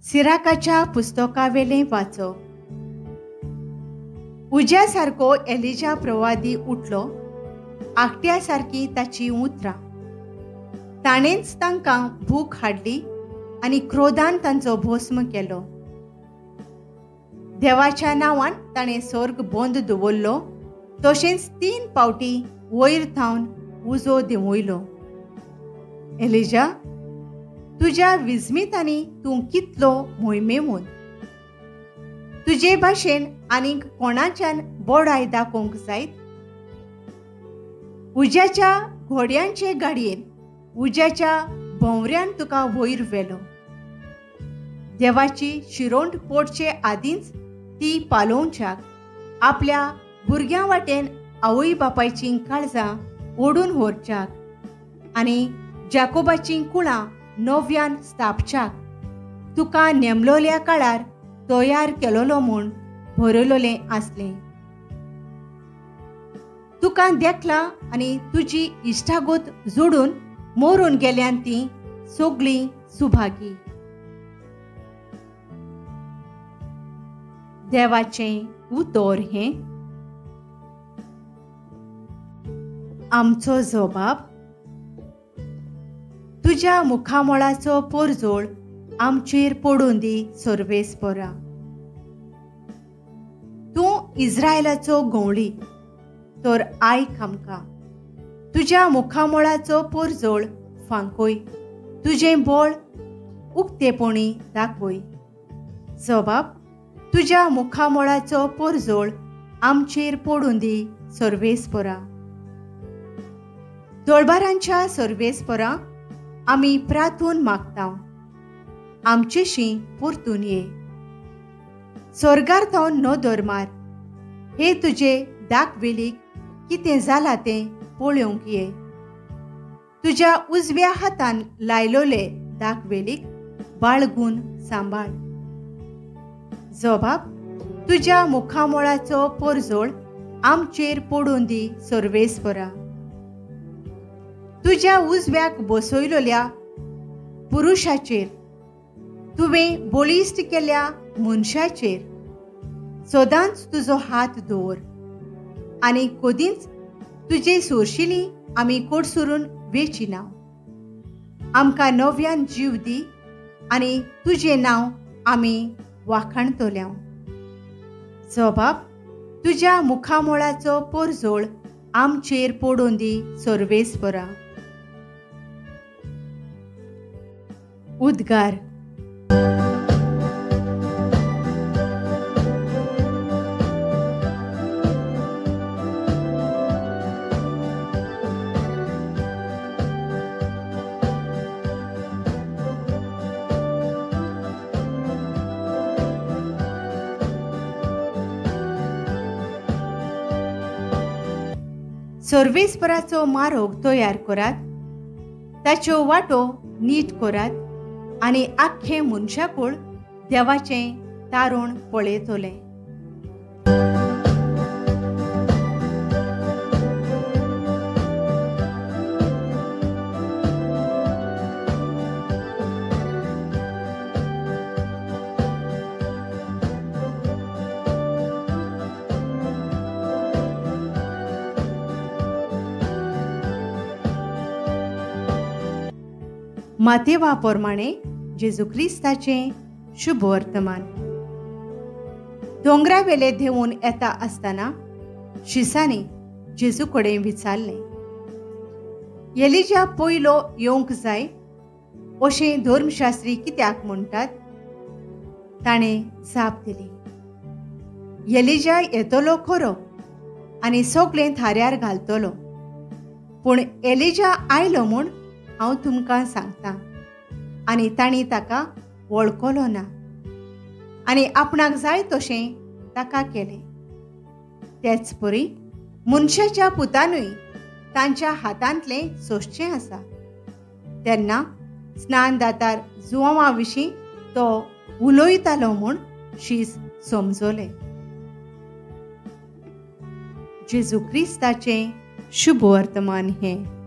सिराकाच्या पुस्तकावेलें वाचो. उज्या सारको एलिजा प्रवादी उठलो, आकट्या सारकी ताची उतरां. ताणेंच तांकां भूक हाडली आनी क्रोधान तांचो भस्म केलो. देवाच्या नांवान ताणें स्वर्ग बंद दवरलो, तशेंच 3 फावटी वयर थावन उजो देंवयलो. एलिजा, तुज्या विजमितांनी तूं कितलो मोहिमेमून. तुजे भाशेन आनीक कोणाच्यान बोडाय दाखोवंक जायत. उज्याच्या घोड्यांचे गाडयेन उज्याच्या भोंवऱ्यान तुका वयर व्हेलो. देवाची शिरोंड पडचे आदींच ती पालोवच्याक आपल्या भुरग्यां वाटेन आवय बापायचीं काळजां ओडून व्हरच्याक आनी जाकोबाचीं कुळां नव्यान स्थापच्याक तुका नेमलोल्या काळार तयार केलोलो म्हूण बरयलोलें आसलें. तुका देखला आनी तुजी इश्टागोत जोडून मोरून गेल्यान तीं सगळीं सुभागी. देवाचें उतर हें. आमचो जबाब. तुज्या मुखामळाचो पोरजोळ आमचेर पडून दी सर्वेस्परा. तूं इस्रायलाचो गवळी, तर आयक आमकां. तुज्या मुखामळाचो पोरजोळ फांकय, तुजें बळ उक्तेपणी दाखय. जबाब. तुज्या मुखामळाचो पोरजोळ आमचेर पडून दी सर्वेस्परा. दोळबारांच्या सर्वेस्परा, आमी प्रार्थून मागतां, आमचेशी परतून ये. स्वर्गार्थावन नदर मार. हे तुजे दाखवेलीक कितें जालां तें पळोवंक ये. तुज्या उजव्या हातान लायलोले दाखवेलीक बाळगून सांबाळ. जबाब. तुज्या मुखामळाचो पोरजोळ आमचेर पडून दी सर्वेस्परा. तुज्या उजव्याक बसयलोल्या पुरुषाचेर, तुवें बळिश्ट केल्ल्या मनशाचेर सदांच तुजो हात दवर आनी कदींच तुजे सोरशिली आमी कोडसरून वेचिना. आमकां नव्यान जीव दी आनी तुजें नांव आमी वाखाणतल्या. जबाब. तुज्या मुखामळाचो पोरजोळ आमचेर पडून दी सर्वेस्परा. उद्गार. सर्वेस्पराचो मारोग तयार करात, ताच्यो वाटो नीट करात आनी आख्खे मनशाकूळ देवाचें तारण पळयतले. मातेवा प्रमाणे जेजू क्रिस्ताचें शुभ वर्तमान. दोंगरावेले देंवून येता आसतना शिसांनी जेजू कडेन विचारलें, एलिजा पयलो येवंक जाय अशें धर्मशास्त्री कित्याक म्हणटात? ताणें जाप दिली, एलिजा येतलो खरो आनी सगळें थाऱ्यार घालतलो, पूण एलिजा आयलो म्हूण हांव तुमकां सांगतां. आनी तांणी ताका वळखलो ना आनी आपणाक जाय तशें ताका केलें. तेच परी मनशाच्या पुतानूय तांच्या हातांतलें सोंसचें आसा. तेन्ना स्नानदातार जुवांवा विशीं तो उलयतालो म्हूण शीस समजलें. जेजू क्रिस्ताचें शुभ वर्तमान हें.